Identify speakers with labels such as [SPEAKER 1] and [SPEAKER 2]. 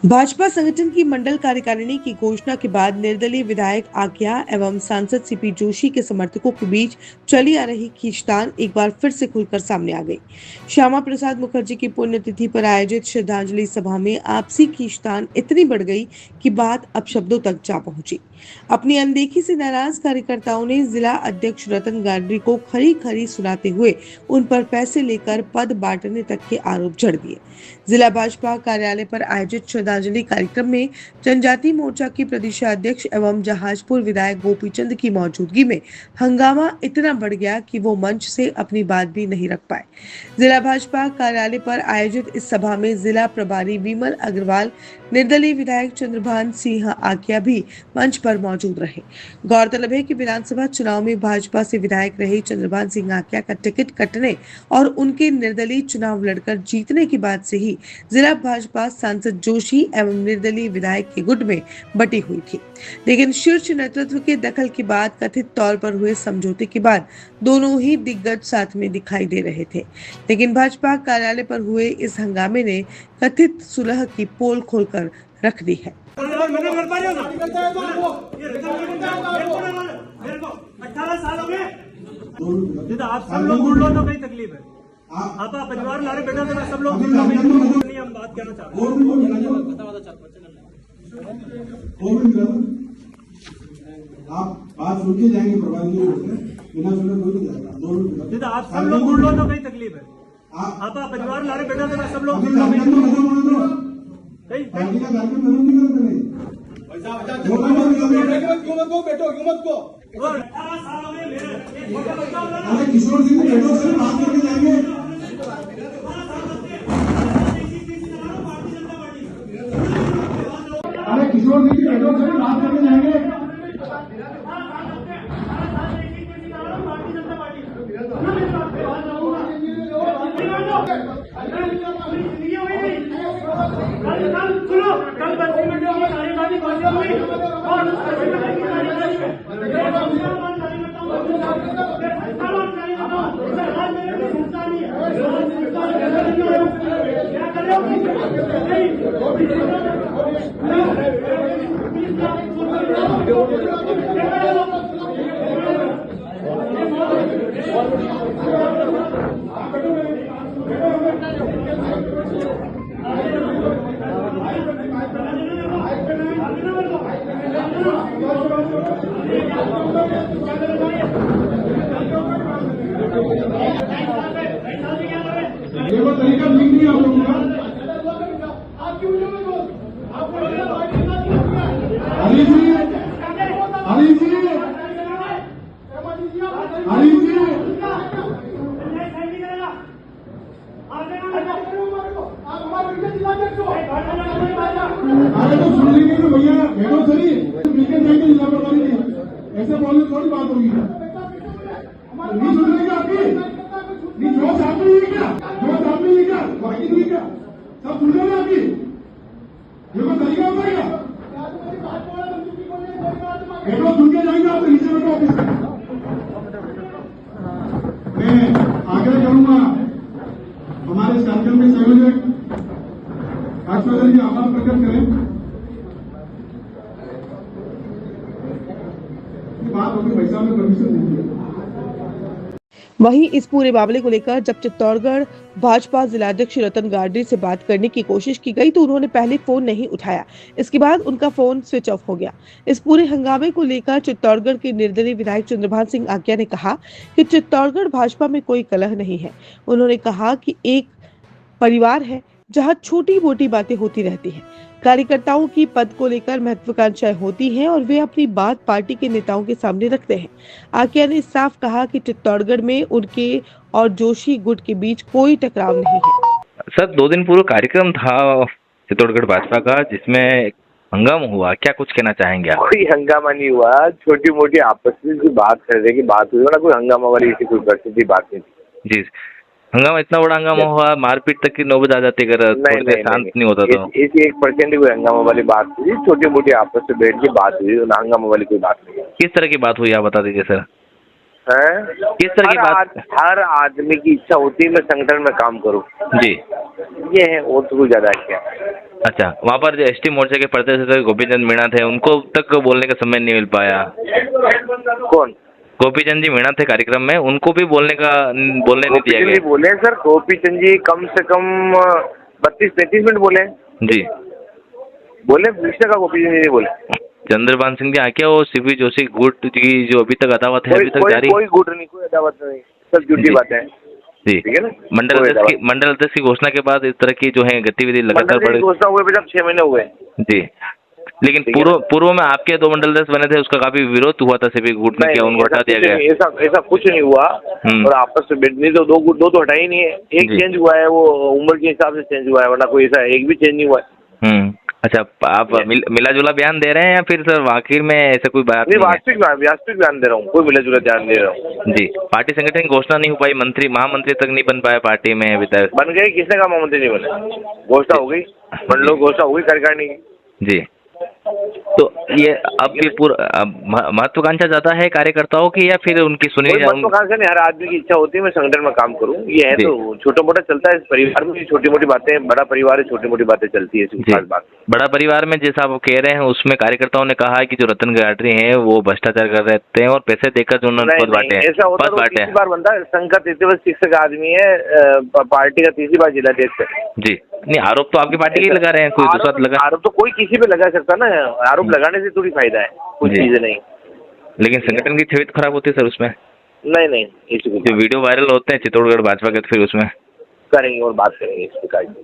[SPEAKER 1] भाजपा संगठन की मंडल कार्यकारिणी की घोषणा के बाद निर्दलीय विधायक आज्ञा एवं सांसद सीपी जोशी के समर्थकों के बीच चली आ रही खींचतान एक बार फिर से खुलकर सामने आ गई। श्यामा प्रसाद मुखर्जी की पुण्यतिथि पर आयोजित श्रद्धांजलि सभा में आपसी खींचतान इतनी बढ़ गई कि बात अब शब्दों तक जा पहुंची। अपनी अनदेखी से नाराज कार्यकर्ताओं ने जिला अध्यक्ष रतन गाडरी को खरी खरी सुनाते हुए उन पर पैसे लेकर पद बांटने तक के आरोप जड़ दिए। जिला भाजपा कार्यालय पर आयोजित श्रद्धांजलि कार्यक्रम में जनजाति मोर्चा के प्रदेशाध्यक्ष एवं जहाजपुर विधायक गोपीचंद की मौजूदगी में हंगामा इतना बढ़ गया कि वो मंच से अपनी बात भी नहीं रख पाए। जिला भाजपा कार्यालय पर आयोजित इस सभा में जिला प्रभारी विमल अग्रवाल, निर्दलीय विधायक चंद्रभान सिंह आज्ञा भी मंच पर मौजूद रहे। गौरतलब है कि विधानसभा चुनाव में भाजपा से विधायक रहे चंद्रभान सिंह आज्ञा का टिकट कटने और उनके निर्दलीय चुनाव लड़कर जीतने के बाद से ही जिला भाजपा सांसद जोशी एवं निर्दलीय विधायक के गुट में बटी हुई थी। लेकिन शीर्ष नेतृत्व के दखल के बाद कथित तौर पर हुए समझौते के बाद दोनों ही दिग्गज साथ में दिखाई दे रहे थे। लेकिन भाजपा कार्यालय पर हुए इस हंगामे ने कथित सुलह की पोल खोलकर रख दी है।
[SPEAKER 2] 18 साल हो गए। आप सब लोग ढूंढ लो तो कई तकलीफ है। आप परिवार लारे बेटा तो सब लोग नहीं, हम बात कहना चाहते
[SPEAKER 3] आप बात सुन के जाएंगे प्रभारी बिना सुने कोई नहीं जाएगा।
[SPEAKER 2] आप सब लोग ढूंढ लो तो कई तकलीफ है। आप परिवार लारे बेटा तो सब लोग
[SPEAKER 3] किशोर सिंह बैठो से बात करके जाएंगे। अरे किशोर सिंह बैठो से बात करके जाएंगे। ये वो तरीका ठीक नहीं आप लोगों का। हरी जी, हरी जी, हरी जी, अरे तो सुन लेंगे तो भैया भेड़ो सही मिलकर जाएंगे जिला प्रभारी की। ऐसे बोलने थोड़ी बात होगी। नहीं सुन लेंगे आपकी नहीं जो सामने ही क्या जो सामने ही क्या बाकी नहीं क्या सब सुन लेंगे आपकी। ये कोई तरीका होता है क्या? भेड़ो सुन के जाएंगे आप नीचे बैठो ऑफिस में। मैं आग्रह करूंगा हमारे इस कार्यक्रम के संयोजक राष्ट्रपति जी आभार प्रकट करें। बात होगी भाई साहब ने परमिशन नहीं दिया।
[SPEAKER 1] वहीं इस पूरे मामले को लेकर जब चित्तौड़गढ़ भाजपा जिलाध्यक्ष रतन गाडरी से बात करने की कोशिश की गई तो उन्होंने पहले फोन नहीं उठाया। इसके बाद उनका फोन स्विच ऑफ हो गया। इस पूरे हंगामे को लेकर चित्तौड़गढ़ के निर्दलीय विधायक चंद्रभान सिंह आज्ञा ने कहा कि चित्तौड़गढ़ भाजपा में कोई कलह नहीं है। उन्होंने कहा कि एक परिवार है जहां छोटी मोटी बातें होती रहती हैं। कार्यकर्ताओं की पद को लेकर महत्वाकांक्षाएं होती हैं और वे अपनी बात पार्टी के नेताओं के सामने रखते हैं। आज्ञा ने साफ कहा कि चित्तौड़गढ़ में उनके और जोशी गुट के बीच कोई टकराव नहीं है।
[SPEAKER 4] सर 2 दिन पूर्व कार्यक्रम था चित्तौड़गढ़ भाजपा का जिसमें हंगामा हुआ, क्या कुछ कहना चाहेंगे आप?
[SPEAKER 5] कोई हंगामा नहीं हुआ, छोटी मोटी आपस में कोई बात करने की बात हुई ना, कोई हंगामा वाली ऐसी कोई परिस्थिति बात नहीं थी।
[SPEAKER 4] जी, हंगामा इतना बड़ा हंगामा हुआ, मारपीट तक की नौबत आ जाती अगर शांत नहीं होता तो।
[SPEAKER 5] इसी 1% कोई हंगामा वाली बात हुई, छोटी मोटी आपस में बैठ के बात हुई, हंगामा वाली कोई बात नहीं।
[SPEAKER 4] किस तरह की बात हुई आप बता दीजिए सर। किस तरह की बात?
[SPEAKER 5] हर आदमी की इच्छा होती है मैं संगठन में काम करूं
[SPEAKER 4] जी।
[SPEAKER 5] ये है, और तो कुछ ज्यादा क्या।
[SPEAKER 4] अच्छा, वहाँ पर जो एसटी मोर्चे के प्रदेश अध्यक्ष गोपीचंद मीणा थे, उनको तक बोलने का समय नहीं मिल पाया।
[SPEAKER 5] कौन?
[SPEAKER 4] गोपीचंद जी मीणा थे कार्यक्रम में, उनको भी बोलने नहीं दिया
[SPEAKER 5] गोपीचंद जी
[SPEAKER 4] गया।
[SPEAKER 5] बोले सर, गोपीचंद जी कम से कम 32-33 मिनट बोले
[SPEAKER 4] जी
[SPEAKER 5] बोले विषय का गोपीचंद जी नहीं बोले।
[SPEAKER 4] चंद्रभान सिंह जी आके वो सीपी जोशी गुट की जो अभी तक अदावत है अभी तक जारी।
[SPEAKER 5] कोई गुट नहीं, कोई अदावत नहीं, सब झूठी बात है।
[SPEAKER 4] जी
[SPEAKER 5] ठीक है ना।
[SPEAKER 4] मंडल अध्यक्ष की घोषणा के बाद इस तरह की जो है गतिविधि लगातार बढ़
[SPEAKER 5] घोषणा हुए भी 6 महीने हुए।
[SPEAKER 4] जी, लेकिन पूर्व में आपके 2 मंडल अध्यक्ष बने थे, उसका काफी विरोध हुआ था सीपी गुट ने, क्या उनको हटा दिया गया?
[SPEAKER 5] ऐसा कुछ नहीं हुआ। और आपस में बैठने तो दो तो हटा ही नहीं है। एक चेंज हुआ है, वो उम्र के हिसाब से चेंज हुआ है, वरना कोई ऐसा एक भी चेंज नहीं हुआ है।
[SPEAKER 4] अच्छा, आप मिला जुला बयान दे रहे हैं या फिर सर आखिर में ऐसा कोई बात नहीं?
[SPEAKER 5] वास्तविक बयान दे रहा हूँ, कोई मिला जुला बयान दे रहा हूँ।
[SPEAKER 4] जी, पार्टी संगठन की घोषणा नहीं हो पाई, महामंत्री तक नहीं बन पाए पार्टी में अभी तक।
[SPEAKER 5] बन गए, किसने कहा महामंत्री नहीं बने? घोषणा हो गई, मंडलों घोषणा हो गई कार्यकारिणी की।
[SPEAKER 4] जी, तो ये अब भी महत्वाकांक्षा ज्यादा है कार्यकर्ताओं की या फिर उनकी सुनी?
[SPEAKER 5] महत्वाकांक्षा नहीं, हर आदमी की इच्छा होती है मैं संगठन में काम करूं। ये है तो छोटा मोटा चलता है, इस परिवार में छोटी मोटी बातें, बड़ा परिवार है, छोटी मोटी बातें चलती है। बात
[SPEAKER 4] बड़ा परिवार में जैसा आप कह रहे हैं, उसमें कार्यकर्ताओं ने कहा है कि जो रतन गयात्री हैं वो भ्रष्टाचार कर रहे हैं और पैसे देकर जो उन्होंने पद बांटे हैं।
[SPEAKER 5] ऐसा होता है, तीसरी बार बनता है। संघ का 33 शिक्षक आदमी है, पार्टी का तीसरी बार जिलाध्यक्ष है।
[SPEAKER 4] जी, नहीं आरोप तो आपकी पार्टी के लगा रहे हैं, कोई दूसरा लगा?
[SPEAKER 5] आरोप तो कोई किसी पे लगा सकता ना, आरोप लगाने से थोड़ी फायदा है, कुछ चीजें नहीं।
[SPEAKER 4] लेकिन संगठन की छवि खराब होती है सर उसमें।
[SPEAKER 5] नहीं, इसी
[SPEAKER 4] जो वीडियो वायरल होते हैं चित्तौड़गढ़ भाजपा के, फिर उसमें
[SPEAKER 5] करेंगे और बात करेंगे इस प्रकार की।